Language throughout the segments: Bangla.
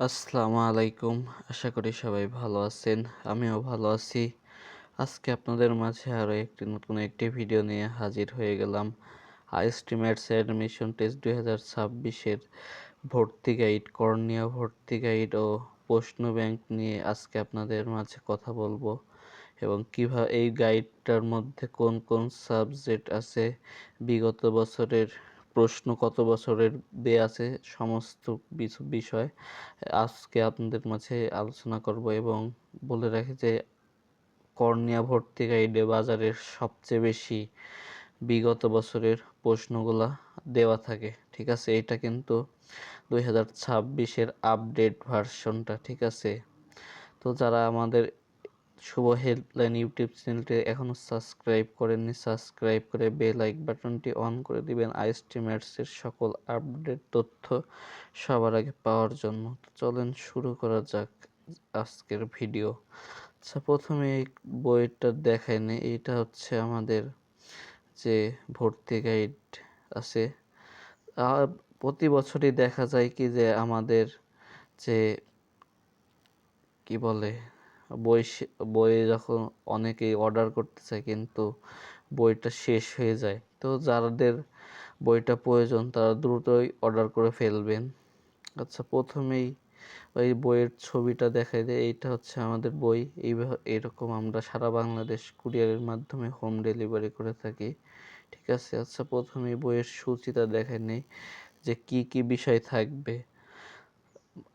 আসসালামু আলাইকুম। আশা করি সবাই ভালো আছেন। আমিও ভালো আছি। আজকে আপনাদের মাঝে আরও নতুন একটি ভিডিও নিয়ে হাজির হয়ে গেলাম। আইএসটি ম্যাথস অ্যাডমিশন টেস্ট 2026-এর ভর্তি গাইড, করণীয় ভর্তি গাইড ও প্রশ্ন ব্যাংক নিয়ে আজকে আপনাদের মাঝে কথা বলবো এবং কিভাবে এই গাইডটার মধ্যে কোন কোন সাবজেক্ট আছে, বিগত বছরের প্রশ্ন কত বছরের দেয়া আছে, সমস্ত বিষয় আজকে আপনাদের মাঝে আলোচনা করব। এবং বলে রাখি যে কর্নিয়া ভর্তি গাইডে বাজারের সবচেয়ে বেশি বিগত বছরের প্রশ্নগুলা দেওয়া থাকে, ঠিক আছে। এটা কিন্তু 2026-এর আপডেট ভার্সনটা, ঠিক আছে। তো যারা আমাদের শুভ হেল্পলাইন ইউটিউব চ্যানেলটি এখনও সাবস্ক্রাইব করেননি, সাবস্ক্রাইব করে বেল আইকন বাটনটি অন করে দিবেন আইএসটি ম্যাথসের সকল আপডেট তথ্য সবার আগে পাওয়ার জন্য। তো চলেন শুরু করা যাক আজকের ভিডিও। আচ্ছা, প্রথমে এই বইটা দেখাই নেই। এইটা হচ্ছে আমাদের যে ভর্তি গাইড আছে। প্রতি বছরই দেখা যায় কি যে আমাদের যে কি বলে বই বই যখন অনেকেই অর্ডার করতে চায় কিন্তু বইটা শেষ হয়ে যায়। তো যাদের বইটা প্রয়োজন তারা দ্রুতই অর্ডার করে ফেলবেন। আচ্ছা, প্রথমেই ওই বইয়ের ছবিটা দেখাই দেয়। এইটা হচ্ছে আমাদের বই। এরকম আমরা সারা বাংলাদেশ কুরিয়ারের মাধ্যমে হোম ডেলিভারি করে থাকি, ঠিক আছে। আচ্ছা, প্রথমেই বইয়ের সূচিটা দেখে নেই যে কি কি বিষয় থাকবে।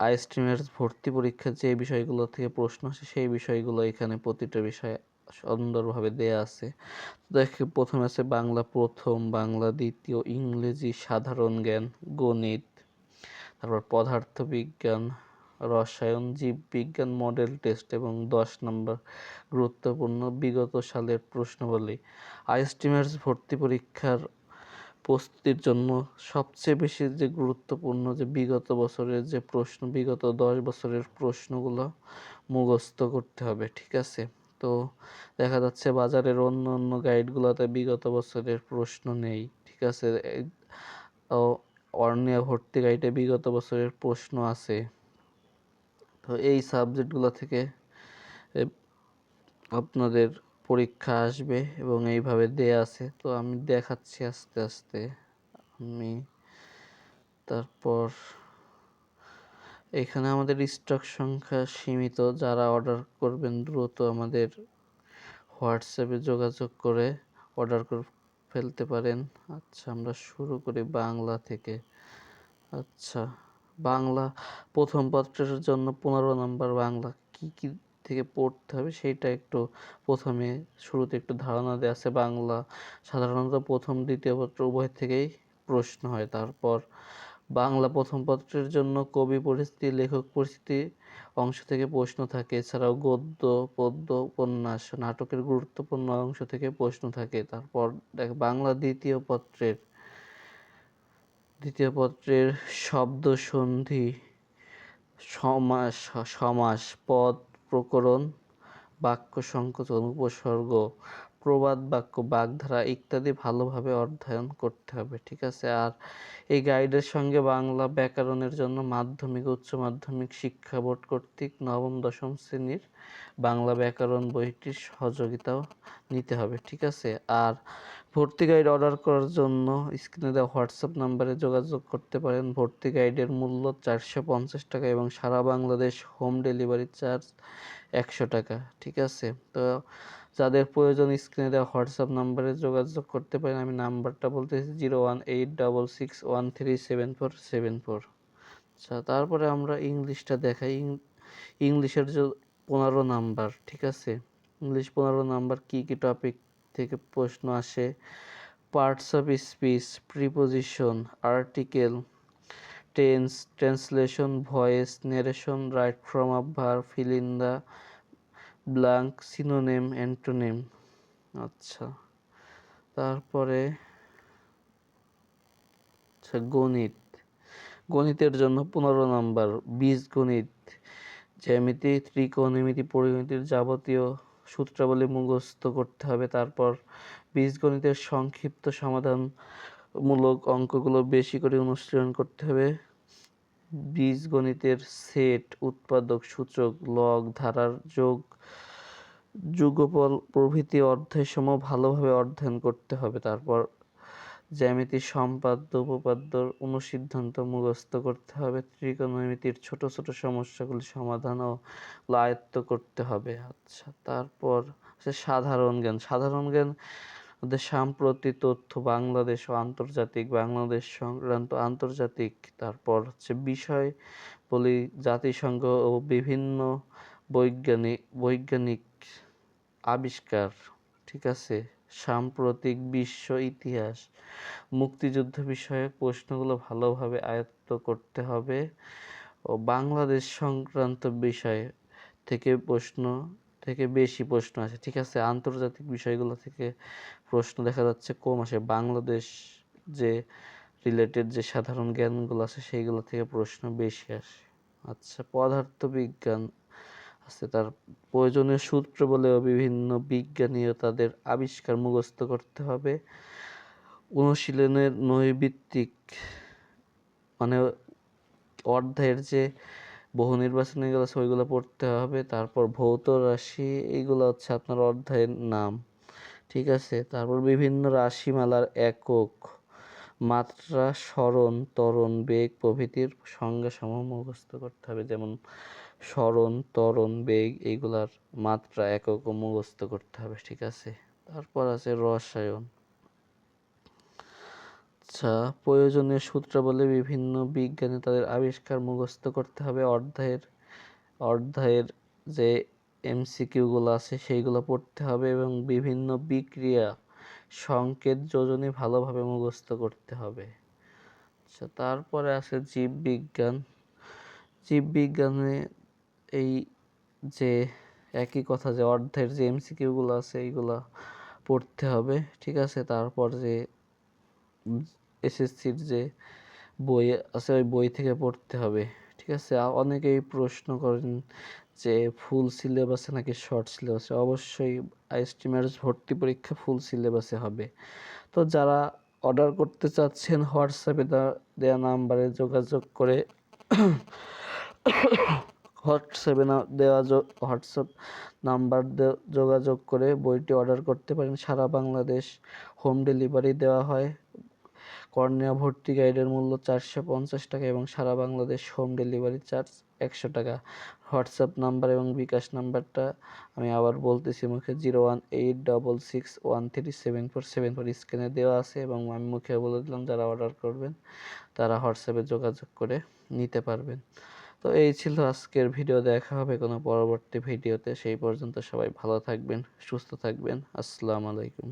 আইএসটি ম্যাথস ভর্তি পরীক্ষার যে বিষয়গুলো থেকে প্রশ্ন আসে সেই বিষয়গুলো এখানে প্রতিটা বিষয় সুন্দরভাবে দেয়া আছে। দেখে প্রথমে আছে বাংলা প্রথম, বাংলা দ্বিতীয়, ইংরেজি, সাধারণ জ্ঞান, গণিত, তারপর পদার্থবিজ্ঞান, রসায়ন, জীববিজ্ঞান, মডেল টেস্ট এবং 10 নম্বর গুরুত্বপূর্ণ বিগত সালের প্রশ্নাবলী। আইএসটি ম্যাথস ভর্তি পরীক্ষার প্রস্তুতির জন্য সবচেয়ে বেশি যে গুরুত্বপূর্ণ যে বিগত বছরের যে প্রশ্ন, বিগত 10 বছরের প্রশ্নগুলো মুখস্থ করতে হবে, ঠিক আছে। তো দেখা যাচ্ছে বাজারের অন্য অন্য গাইডগুলোতে বিগত বছরের প্রশ্ন নেই, ঠিক আছে। অর্ণিয়া ভর্তি গাইডে বিগত বছরের প্রশ্ন আছে। তো এই সাবজেক্টগুলো থেকে আপনাদের পরীক্ষা আসবে এবং এইভাবে দেয়া আছে। তো আমি দেখাচ্ছি আস্তে আস্তে। তারপর এখানে আমাদের স্টক সংখ্যা সীমিত। যারা অর্ডার করবেন দ্রুত আমাদের হোয়াটসঅ্যাপে যোগাযোগ করে অর্ডার করে ফেলতে পারেন। আচ্ছা, আমরা শুরু করি বাংলা থেকে। আচ্ছা, বাংলা প্রথম পত্রের জন্য 15 নম্বর বাংলা কি কি থেকে পড়তে হবে সেইটা একটু প্রথমে শুরুতে একটু ধারণা দেওয়া আছে। বাংলা সাধারণত প্রথম দ্বিতীয় পত্র উভয় থেকেই প্রশ্ন হয়। তারপর বাংলা প্রথম পত্রের জন্য কবি পরিস্থিতি, লেখক পরিস্থিতি অংশ থেকে প্রশ্ন থাকে। এছাড়াও গদ্য, পদ্য, উপন্যাস, নাটকের গুরুত্বপূর্ণ অংশ থেকে প্রশ্ন থাকে। তারপর দেখ বাংলা দ্বিতীয় পত্রের শব্দ সন্ধি, সমাস সমাস, পদ প্রকরণ, বাক্য সংকোচন, উপসর্গ, প্রবাদ বাক্য, বাগধারা ইত্যাদি ভালোভাবে অধ্যয়ন করতে হবে, ঠিক আছে। আর এই গাইডের সঙ্গে বাংলা ব্যাকরণের জন্য মাধ্যমিক উচ্চ মাধ্যমিক শিক্ষা বোর্ড কর্তৃক নবম দশম শ্রেণীর বাংলা ব্যাকরণ বইটির সহযোগিতাও নিতে হবে, ঠিক আছে। আর ভর্তি গাইড অর্ডার করার জন্য স্ক্রিনে দেওয়া হোয়াটসঅ্যাপ নাম্বারে যোগাযোগ করতে পারেন। ভর্তি গাইডের মূল্য 450 টাকা এবং সারা বাংলাদেশ হোম ডেলিভারি চার্জ 100 টাকা, ঠিক আছে। তো যাদের প্রয়োজন স্ক্রিনে দেওয়া হোয়াটসঅ্যাপ নাম্বারে যোগাযোগ করতে পারেন। আমি নাম্বারটা বলতেছি 01866137474। আচ্ছা, তারপরে আমরা ইংলিশটা দেখাই। ইংলিশের যে 15 নাম্বার, ঠিক আছে। ইংলিশ 15 নাম্বার কি কি টপিক থেকে প্রশ্ন আসে: parts of speech, preposition, article, tense, translation, voice, narration, right from a verb, fill in the blank, synonym, antonym. আচ্ছা, তারপরে গণিত। গণিতের জন্য 15 নাম্বার বীজগণিত, জ্যামিতি, ত্রিকোণমিতি, পরিমিতির যাবতীয় সূত্রাবলী মুখস্থ করতে হবে। তারপর বীজগণিতের সংক্ষিপ্ত সমাধানমূলক অঙ্কগুলো বেশি করে অনুশীলন করতে হবে। বীজগণিতের সেট, উৎপাদক, সূচক, লগ, ধারার যোগ, যুগফল প্রভৃতি অধ্যায়সমূহ ভালোভাবে অধ্যয়ন করতে হবে। তারপর জ্যামিতির সম্পাদ্য উপপাদ্যর অনুসিদ্ধান্ত মুখস্থ করতে হবে। ত্রিকোণমিতির ছোট ছোট সমস্যাগুলি সমাধান ও আয়ত্ত করতে হবে। আচ্ছা, তারপর সাধারণ জ্ঞান। সাধারণ জ্ঞান মধ্যে সাম্প্রতিক তথ্য, বাংলাদেশ ও আন্তর্জাতিক, বাংলাদেশ সংক্রান্ত আন্তর্জাতিক। তারপর বিষয় বলি জাতিসংঘ ও বিভিন্ন বৈজ্ঞানিক আবিষ্কার, ঠিক আছে। সাম্প্রতিক বিশ্ব ইতিহাস, মুক্তিযুদ্ধ বিষয়ক প্রশ্নগুলো ভালোভাবে আয়ত্ত করতে হবে ও বাংলাদেশ সংক্রান্ত বিষয় থেকে বেশি প্রশ্ন আসে, ঠিক আছে। আন্তর্জাতিক বিষয়গুলো থেকে প্রশ্ন দেখা যাচ্ছে কম আসে, বাংলাদেশ যে রিলেটেড যে সাধারণ জ্ঞানগুলো আছে সেইগুলো থেকে প্রশ্ন বেশি আসে। আচ্ছা, পদার্থবিজ্ঞান আছে, তার প্রয়োজনীয় সূত্র বলেও বিভিন্ন বিজ্ঞানী ও তাদের আবিষ্কার মুখস্থ করতে হবে। অনুশীলনের নৈর্বৃত্তিক মানে অধ্যায়ের যে বহু নির্বাচনী এগুলো আছে ওইগুলো পড়তে হবে। তারপর ভৌত রাশি, এইগুলো হচ্ছে আপনার অধ্যায়ের নাম, ঠিক আছে। তারপর বিভিন্ন রাশিমালার একক, মাত্রা, সরণ, ত্বরণ, বেগ প্রভৃতির সংজ্ঞাসমূহ মুখস্থ করতে হবে। যেমন সরণ, ত্বরণ, বেগ এইগুলার মাত্রা, একক মুখস্থ করতে হবে, ঠিক আছে। তারপর আছে রসায়ন। আচ্ছা, প্রয়োজনীয় সূত্রাবলী বিভিন্ন বিজ্ঞানী তাদের আবিষ্কার মুখস্থ করতে হবে। অধ্যায়ের যে এমসিকিউগুলো আছে সেইগুলো পড়তে হবে এবং বিভিন্ন বিক্রিয়া, সংকেত, যোজনী ভালোভাবে মুখস্থ করতে হবে। আচ্ছা, তারপরে আছে জীববিজ্ঞান। জীববিজ্ঞানে এই যে একই কথা, যে অধ্যায়ের যে এমসিকিউগুলো আছে এইগুলা পড়তে হবে, ঠিক আছে। তারপর যে এসএসসির যে বই আছে ওই বই থেকে পড়তে হবে, ঠিক আছে। অনেকেই প্রশ্ন করেন যে ফুল সিলেবাসে নাকি শর্ট সিলেবাসে। অবশ্যই আইএসটি-ম্যাথস ভর্তি পরীক্ষা ফুল সিলেবাসে হবে। তো যারা অর্ডার করতে চাচ্ছেন হোয়াটসঅ্যাপে দেওয়া নাম্বারে যোগাযোগ করে হোয়াটসঅ্যাপ নাম্বার যোগাযোগ করে বইটি অর্ডার করতে পারেন। সারা বাংলাদেশ হোম ডেলিভারি দেওয়া হয়। কর্নেয়া ভর্তি গাইডের মূল্য 450 টাকা এবং সারা বাংলাদেশ হোম ডেলিভারি চার্জ 100 টাকা। হোয়াটসঅ্যাপ নাম্বার এবং বিকাশ নাম্বারটা আমি আবার বলতেছি মুখে, 01866137474 স্ক্রিনে দেওয়া আছে এবং আমি মুখে বলে দিলাম। যারা অর্ডার করবেন তারা হোয়াটসঅ্যাপে যোগাযোগ করে নিতে পারবেন। তো এই ছিল আজকের ভিডিও। দেখা হবে কোনো পরবর্তী ভিডিওতে। সেই পর্যন্ত সবাই ভালো থাকবেন, সুস্থ থাকবেন। আসসালামু আলাইকুম।